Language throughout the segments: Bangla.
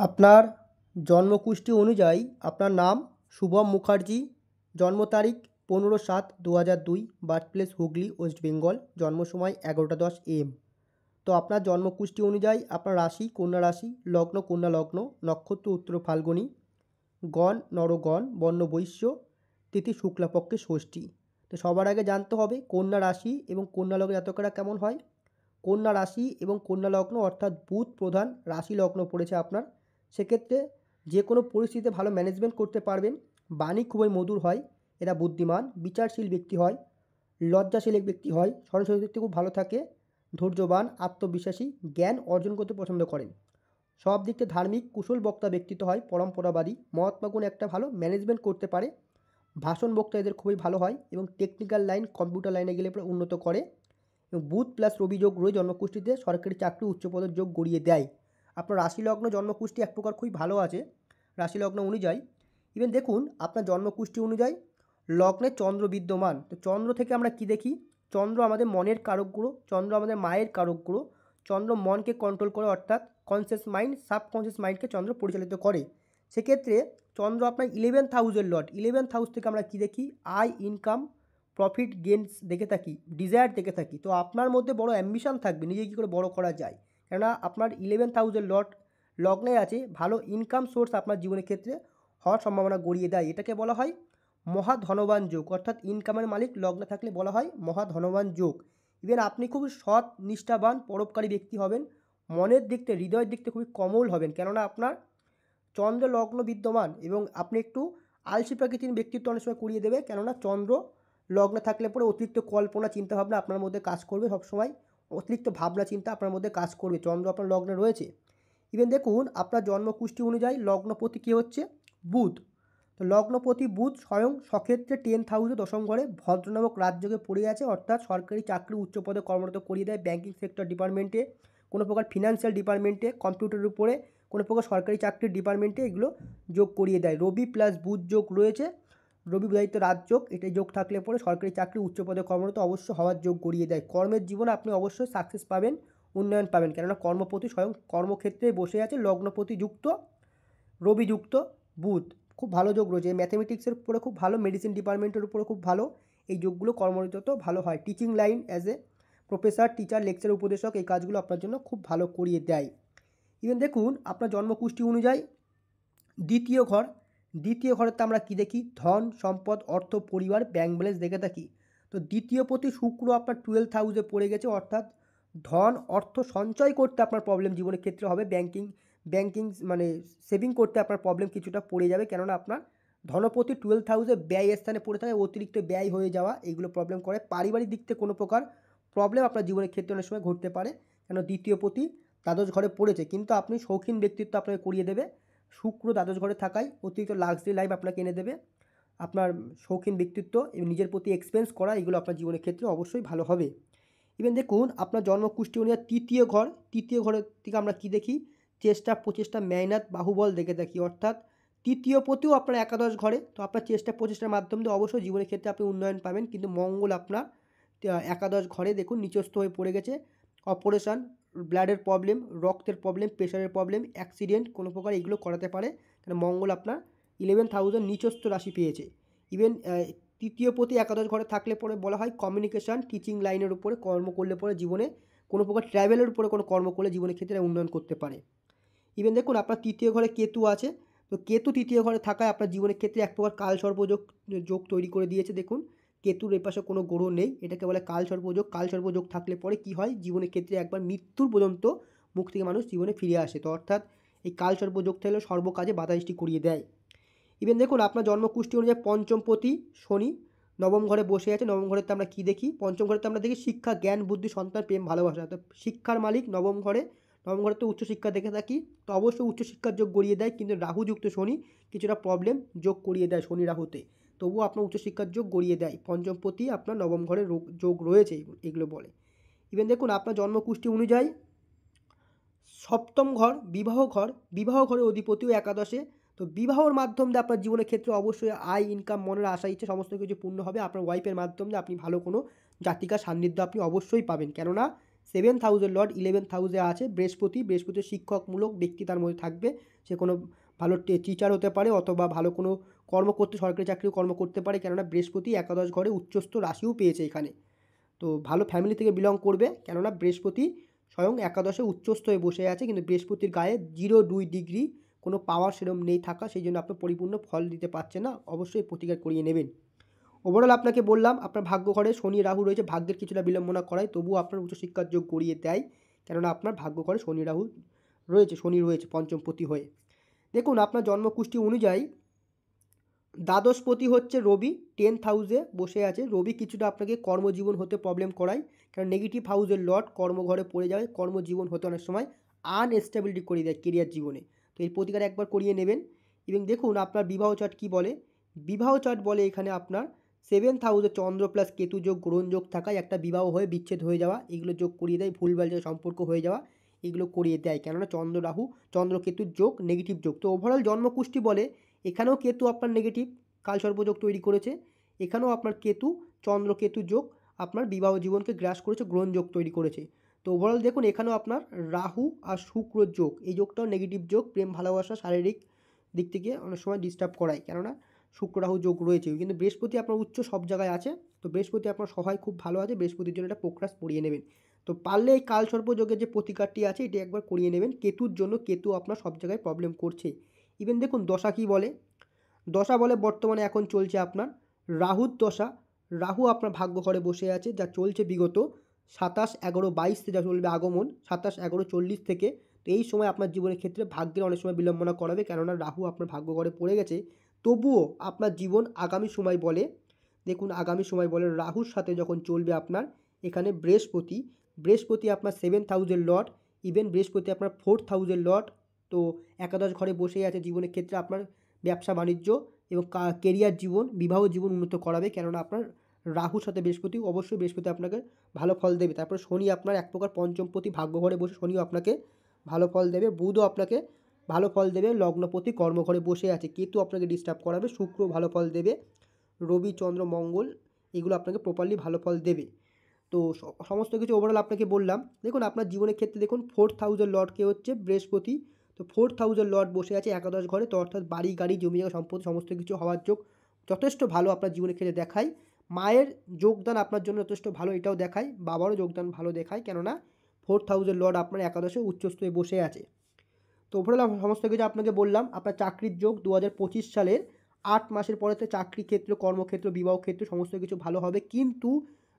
আপনার জন্মকুষ্ঠী অনুযায়ী আপনার নাম শুভম মুখার্জি, জন্ম তারিখ 15/7/2002, birth place Hooghly, West Bengal, জন্ম সময় 11:10 AM। তো আপনার জন্মকুষ্ঠী অনুযায়ী আপনার রাশি কন্যা রাশি, লগ্ন কন্যা লগ্ন, নক্ষত্র উত্তর ফাল্গুনী, গণ নরগণ, বর্ণ বৈশ্য, তিথি শুক্লাপক্ষে ষষ্ঠী। তো সবার আগে জানতে হবে কন্যা রাশি এবং কন্যা লগ্ন জাতকেরা কেমন হয়। কন্যা রাশি এবং কন্যা লগ্ন অর্থাৎ বুধ প্রধান রাশি লগ্ন পড়েছে আপনার, সেক্ষেত্রে যে কোনো পরিস্থিতিতে ভালো ম্যানেজমেন্ট করতে পারবেন। বাণী খুবই মধুর হয়, এরা বুদ্ধিমান বিচারশীল ব্যক্তি হয়, লজ্জাশীল এক ব্যক্তি হয়, স্মরণশক্তি খুব ভালো থাকে, ধৈর্যবান, আত্মবিশ্বাসী, জ্ঞান অর্জন করতে পছন্দ করেন, সব দিক থেকে ধার্মিক, কুশল বক্তা ব্যক্তিত্ব হয়, পরম্পরাবাদী, মহাত্মা গুণ একটা ভালো ম্যানেজমেন্ট করতে পারে, ভাষণ বক্তা এদের খুবই ভালো হয় এবং টেকনিক্যাল লাইন কম্পিউটার লাইনে গেলে পরে উন্নত করে। এবং বুধ প্লাস রবি যোগ রয়ে জন্মকুষ্ঠীতে সরকারি চাকরি উচ্চপদের যোগ গড়িয়ে দেয়। আপনার রাশি লগ্ন জন্মকুষ্ঠী এক প্রকার খুবই ভালো আছে রাশি লগ্ন অনুযায়ী। ইভেন দেখুন আপনার জন্মকুষ্ঠী অনুযায়ী লগ্নে চন্দ্র বিদ্যমান। তো চন্দ্র থেকে আমরা কি দেখি, চন্দ্র আমাদের মনের কারক গ্রহ, চন্দ্র আমাদের মায়ের কারক গ্রহ, চন্দ্র মনকে কন্ট্রোল করে, অর্থাৎ কনসিয়াস মাইন্ড সাবকনসিয়াস মাইন্ডকে চন্দ্র পরিচালিত করে। সেক্ষেত্রে চন্দ্র আপনার 11th হাউসের লর্ড। 11th হাউস থেকে আমরা কি দেখি, আয়, ইনকাম, প্রফিট, গেনস দেখে থাকি, ডিজায়ার দেখে থাকি। তো আপনার মধ্যে বড় অ্যাম্বিশন থাকবে নিজে কী করে বড় করা যায়, কেননা আপনার 11th হাউসের লর্ড লগ্নে আছে, ভালো ইনকাম সোর্স আপনার জীবনের ক্ষেত্রে হওয়ার সম্ভাবনা গড়িয়ে দেয়। এটাকে বলা হয় মহাধনবান যোগ, অর্থাৎ ইনকামের মালিক লগ্নে থাকলে বলা হয় মহাধনবান যোগ। ইভেন আপনি খুব সৎ নিষ্ঠাবান পরোপকারী ব্যক্তি হবেন, মনের দিক থেকে হৃদয়ের দিক থেকে খুবই কোমল হবেন, কেননা আপনার চন্দ্র লগ্ন বিদ্যমান এবং আপনি একটু আলসি প্রকৃতির ব্যক্তিত্ব অনেক সময় করিয়ে দেবে, কেননা চন্দ্র লগ্নে থাকলে পরে অতিরিক্ত কল্পনা চিন্তাভাবনা আপনার মধ্যে কাজ করবে, সবসময় অতিরিক্ত ভাবনা চিন্তা আপনার মধ্যে কাজ করবে, চন্দ্র আপনার লগ্নে রয়েছে। ইভেন দেখুন আপনার জন্মকুষ্ঠী অনুযায়ী লগ্নপতি কী হচ্ছে, বুধ। তো লগ্নপতি বুধ স্বয়ং সক্ষেত্রে 10th হাউসে দশম ঘরে ভদ্র নামক রাজযোগে পড়ে আছে, অর্থাৎ সরকারি চাকরি উচ্চ পদে কর্মরত করিয়ে দেয়, ব্যাঙ্কিং সেক্টর ডিপার্টমেন্টে, কোনো প্রকার ফিনান্সিয়াল ডিপার্টমেন্টে, কম্পিউটারের উপরে কোনো প্রকার সরকারি চাকরির ডিপার্টমেন্টে এগুলো যোগ করিয়ে দেয়। রবি প্লাস বুধ যোগ রয়েছে, রবি বুধায়িত রাজযোগ, এটাই যোগ থাকলে পরে সরকারি চাকরি উচ্চ পদে কর্মরত অবশ্য হওয়ার যোগ গড়িয়ে দেয়। কর্মের জীবনে আপনি অবশ্যই সাকসেস পাবেন, উন্নয়ন পাবেন, কেননা কর্মপতি স্বয়ং কর্মক্ষেত্রে বসে আছে, লগ্নপতি যুক্ত রবি যুক্ত বুধ, খুব ভালো যোগ রয়েছে। ম্যাথামেটিক্সের উপরে খুব ভালো, মেডিসিন ডিপার্টমেন্টের উপরে খুব ভালো, এই যোগগুলো কর্মরত ভালো হয়। Teaching line as a professor, teacher, lecture, উপদেশক, এই কাজগুলো আপনার জন্য খুব ভালো করিয়ে দেয়। ইভেন দেখুন আপনার জন্মকুষ্ঠী অনুযায়ী দ্বিতীয় ঘর, দ্বিতীয় ঘরেতে আমরা কি দেখি, ধন, সম্পদ, অর্থ, পরিবার, ব্যাংক ব্যালেন্স দেখে থাকি। তো দ্বিতীয় প্রতি শুক্র আপনার 12th হাউসে পড়ে গেছে, অর্থাৎ ধন অর্থ সঞ্চয় করতে আপনার প্রবলেম জীবনের ক্ষেত্রে হবে, ব্যাংকিং মানে সেভিং করতে আপনার প্রবলেম কিছুটা পড়ে যাবে, কেননা আপনার ধনপতি 12th হাউসে ব্যয় স্থানে পড়ে থাকে, অতিরিক্ত ব্যয় হয়ে যাওয়া এইগুলো প্রবলেম করে। পারিবারিক দিক থেকে কোনো প্রকার প্রবলেম আপনার জীবনের ক্ষেত্রে অনেক সময় ঘটতে পারে, কেন দ্বিতীয় প্রতি দ্বাদশ ঘরে পড়েছে, কিন্তু আপনি শৌখিন ব্যক্তিত্ব আপনাকে করিয়ে দেবে। শুক্র দ্বাদশ ঘরে থাকায় অতিরিক্ত লাক্সারি লাইফ আপনাকে এনে দেবে, আপনার শৌখিন ব্যক্তিত্ব এবং নিজের প্রতি এক্সপেন্স করা এগুলো আপনার জীবনের ক্ষেত্রে অবশ্যই ভালো হবে। ইভেন দেখুন আপনার জন্মকুষ্ঠী অনুযায়ী তৃতীয় ঘর, তৃতীয় ঘরের থেকে আমরা কি দেখি, চেষ্টা প্রচেষ্টা মেহনত বাহুবল দেখে থাকি, অর্থাৎ তৃতীয় পতিও আপনার একাদশ ঘরে। তো আপনার চেষ্টা প্রচেষ্টার মাধ্যমে দিয়ে অবশ্যই জীবনের ক্ষেত্রে আপনি উন্নয়ন পাবেন, কিন্তু মঙ্গল আপনার একাদশ ঘরে দেখুন নিচস্থ হয়ে পড়ে গেছে। অপারেশন, ব্লাডের প্রবলেম, রক্তের প্রবলেম, প্রেশারের প্রবলেম, অ্যাক্সিডেন্ট কোনো প্রকার এগুলো করাতে পারে, কারণ মঙ্গল আপনার 11th হাউসের নিচস্থ রাশি পেয়েছে। ইভেন তৃতীয় প্রতি একাদশ ঘরে থাকলে পরে বলা হয় কমিউনিকেশান, টিচিং লাইনের উপরে কর্ম করলে পরে জীবনে কোনো প্রকার ট্র্যাভেলের উপরে কোনো কর্ম করলে জীবনের ক্ষেত্রে উন্নয়ন করতে পারে। ইভেন দেখুন আপনার তৃতীয় ঘরে কেতু আছে, তো কেতু তৃতীয় ঘরে থাকায় আপনার জীবনের ক্ষেত্রে এক প্রকার কালসর্পযোগ যোগ তৈরি করে দিয়েছে। দেখুন কেতুর এপাশে কোনো গ্রহ নেই, এটাকে বলে কালসর্পযোগ। কালসর্পযোগ থাকলে পরে কি হয়, জীবনের ক্ষেত্রে একবার মৃত্যুর পর্যন্ত মুখ থেকে মানুষ জীবনে ফিরে আসে। তো অর্থাৎ এই কালসর্পযোগ থাকলে সর্বকাজে বাধা সৃষ্টি করিয়ে দেয়। ইভেন দেখুন আপনার জন্মকুষ্ঠী অনুযায়ী পঞ্চমপতি শনি নবম ঘরে বসে আছে। নবম ঘরেতে আমরা কি দেখি, পঞ্চম ঘরেতে আমরা দেখি শিক্ষা, জ্ঞান, বুদ্ধি, সন্তান, প্রেম, ভালোবাসা। তো শিক্ষার মালিক নবম ঘরে, নবম ঘরে তো উচ্চশিক্ষা দেখে থাকি, তো অবশ্যই উচ্চশিক্ষার যোগ গড়িয়ে দেয়, কিন্তু রাহুযুক্ত শনি কিছুটা প্রবলেম যোগ করিয়ে দেয় শনি রাহুতে, তবুও আপনার উচ্চশিক্ষার যোগ গড়িয়ে দেয়। পঞ্চমপতি আপনার নবম ঘরে যোগ রয়েছে, এগুলো বলে। ইভেন দেখুন আপনার জন্মকুষ্ঠী অনুযায়ী সপ্তম ঘর বিবাহ ঘর, বিবাহ ঘরের অধিপতিও একাদশে। তো বিবাহর মাধ্যম দিয়ে আপনার জীবনের ক্ষেত্রে অবশ্যই আয়, ইনকাম, মনের আশা ইচ্ছে সমস্ত কিছু পূর্ণ হবে। আপনার ওয়াইফের মাধ্যমে আপনি ভালো কোনো জাতিকার সান্নিধ্য আপনি অবশ্যই পাবেন, কেননা সেভেন্থ হাউসের লর্ড 11th হাউসে আছে বৃহস্পতি। বৃহস্পতি শিক্ষকমূলক ব্যক্তি তার মধ্যে থাকবে, সে কোনো ভালো টিচার হতে পারে অথবা ভালো কোনো কর্ম করতে, সরকারি চাকরিও কর্ম করতে পারে, কেননা বৃহস্পতি একাদশ ঘরে উচ্চস্থ রাশিও পেয়েছে এখানে। তো ভালো ফ্যামিলি থেকে বিলং করবে, কেননা বৃহস্পতি স্বয়ং একাদশে উচ্চস্থ হয়ে বসে আছে, কিন্তু বৃহস্পতির গায়ে 0-2 ডিগ্রি কোনো পাওয়ার সেরকম নেই থাকা, সেই জন্য আপনার পরিপূর্ণ ফল দিতে পারছে না, অবশ্যই প্রতিকার করিয়ে নেবেন। ওভারঅল আপনাকে বললাম আপনার ভাগ্য ঘরে শনি রাহু রয়েছে, ভাগ্যের কিছুটা বিড়ম্বনা করায়, তবুও আপনার উচ্চশিক্ষার যোগ গড়িয়ে দেয়, কেননা আপনার ভাগ্য ঘরে শনি রাহু রয়েছে, শনি রয়েছে পঞ্চমপতি হয়ে। দেখুন আপনার জন্মকুষ্ঠী অনুযায়ী দ্বাদশপতি হচ্ছে রবি, 10th হাউসে বসে আছে। রবি কিছুটা আপনাকে কর্মজীবন হতে প্রবলেম করায়, কারণ নেগেটিভ হাউসের লর্ড কর্মঘরে পড়ে যায়, কর্মজীবন হতে অনেক সময় আনস্টেবিলিটি করিয়ে দেয় কেরিয়ার জীবনে। তো এই প্রতিকার একবার করিয়ে নেবেন। এবং দেখুন আপনার বিবাহ চার্ট কী বলে। বিবাহ চার্ট বলে এখানে আপনার 7th হাউসে চন্দ্র প্লাস কেতু যোগ, গ্রহণ যোগ থাকায় একটা বিবাহ হয়ে বিচ্ছেদ হয়ে যাওয়া, এগুলো যোগ করিয়ে দেয়, ভুলভাল যে সম্পর্ক হয়ে যাওয়া এগুলো করিয়ে দেয়, কেননা চন্দ্র রাহু চন্দ্র কেতুর যোগ নেগেটিভ যোগ। তো ওভারঅল জন্মকুষ্ঠী বলে এখানেও কেতু আপনার নেগেটিভ কালসর্পযোগ তৈরি করেছে, এখানেও আপনার কেতু চন্দ্র কেতু যোগ আপনার বিবাহ জীবনকে গ্রাস করেছে, গ্রহণ যোগ তৈরি করেছে। তো ওভারঅল দেখুন এখানেও আপনার রাহু আর শুক্র যোগ, এই যোগটাও নেগেটিভ যোগ, প্রেম ভালোবাসা শারীরিক দিক থেকে অনেক সময় ডিস্টার্ব করায়, কেননা শুক্র রাহু যোগ রয়েছে। কিন্তু বৃহস্পতি আপনার উচ্চ সব জায়গায় আছে, তো বৃহস্পতি আপনার সহায় খুব ভালো আছে, বৃহস্পতির জন্য এটা প্রোক্রাস পড়িয়ে নেবেন। তো পারলে এই কালসর্প যোগের যে প্রতিকারটি আছে এটি একবার করিয়ে নেবেন কেতুর জন্য, কেতু আপনার সব জায়গায় প্রবলেম করছে। ইভেন দেখুন দশা কী বলে। দশা বলে বর্তমানে এখন চলছে আপনার রাহুর দশা, রাহু আপনার ভাগ্য ঘরে বসে আছে, যা চলছে বিগত 27-11-22 যা চলবে আগমন 27-11-40 থেকে। তো এই সময় আপনার জীবনের ক্ষেত্রে ভাগ্যের অনেক সময় বিড়ম্বনা করাবে, কেননা রাহু আপনার ভাগ্য ঘরে পড়ে গেছে। তবুও আপনার জীবন আগামী সময় বলে, দেখুন আগামী সময় বলে রাহুর সাথে যখন চলবে আপনার এখানে বৃহস্পতি, বৃহস্পতি আপনার 7th হাউসের লর্ড, ইভেন বৃহস্পতি আপনার 4th হাউসের লর্ড। তো একাদশ ঘরে বসেই আছে, জীবনের ক্ষেত্রে আপনার ব্যবসা বাণিজ্য এবং কেরিয়ার জীবন বিবাহ জীবন উন্নত করাবে, কেননা আপনার রাহুর সাথে বৃহস্পতি, অবশ্যই বৃহস্পতি আপনাকে ভালো ফল দেবে। তারপর শনি আপনার এক প্রকার পঞ্চমপতি, ভাগ্য ঘরে বসে শনিও আপনাকে ভালো ফল দেবে, বুধও আপনাকে ভালো ফল দেবে, লগ্নপতি কর্মঘরে বসে আছে, কেতু আপনাকে ডিস্টার্ব করাবে, শুক্র ভালো ফল দেবে, রবি চন্দ্র মঙ্গল এগুলো আপনাকে প্রপারলি ভালো ফল দেবে। তো সমস্ত কিছু ওভারঅল আপনাকে বললাম। দেখুন আপনার জীবনের ক্ষেত্রে দেখুন 4th হাউসের লর্ডকে হচ্ছে বৃহস্পতি, তো 4th হাউসের লর্ড বসে আছে একাদশ ঘরে, তো অর্থাৎ বাড়ি গাড়ি জমি জায়গা সম্পত্তি সমস্ত কিছু হওয়ার যোগ যথেষ্ট ভালো আপনার জীবনের ক্ষেত্রে দেখায়। মায়ের যোগদান আপনার জন্য যথেষ্ট ভালো এটাও দেখায়, বাবারও যোগদান ভালো দেখায়, কেননা 4th হাউসের লর্ড আপনার একাদশে উচ্চস্থ হয়ে বসে আছে। তো ওভারঅল সমস্ত কিছু আপনাকে বললাম। আপনার চাকরির যোগ 2025 সালের 8 মাসের পরেতে চাকরি ক্ষেত্র, কর্মক্ষেত্র, বিবাহ ক্ষেত্র সমস্ত কিছু ভালো হবে, কিন্তু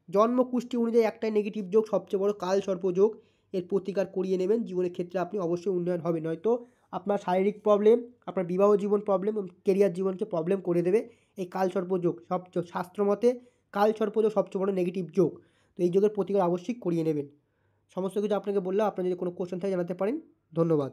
জন্মকুষ্ঠী অনুযায়ী একটাই নেগেটিভ যোগ সবচেয়ে বড় কালসর্প যোগ, এর প্রতিকার করিয়ে নেবেন, জীবনের ক্ষেত্রে আপনি অবশ্যই উন্নয়ন হবে, নয়তো আপনার শারীরিক প্রবলেম, আপনার বিবাহ জীবন প্রবলেম এবং কেরিয়ার জীবনকে প্রবলেম করে দেবে এই কালসর্প যোগ। সব শাস্ত্রমতে কালসর্প যোগ সবচেয়ে বড় নেগেটিভ যোগ, তো এই যোগের প্রতিকার অবশ্যই করিয়ে নেবেন। সমস্ত কিছু আপনাকে বললাম, আপনার যদি কোনো কোশ্চেন থাকে জানাতে পারেন। ধন্যবাদ।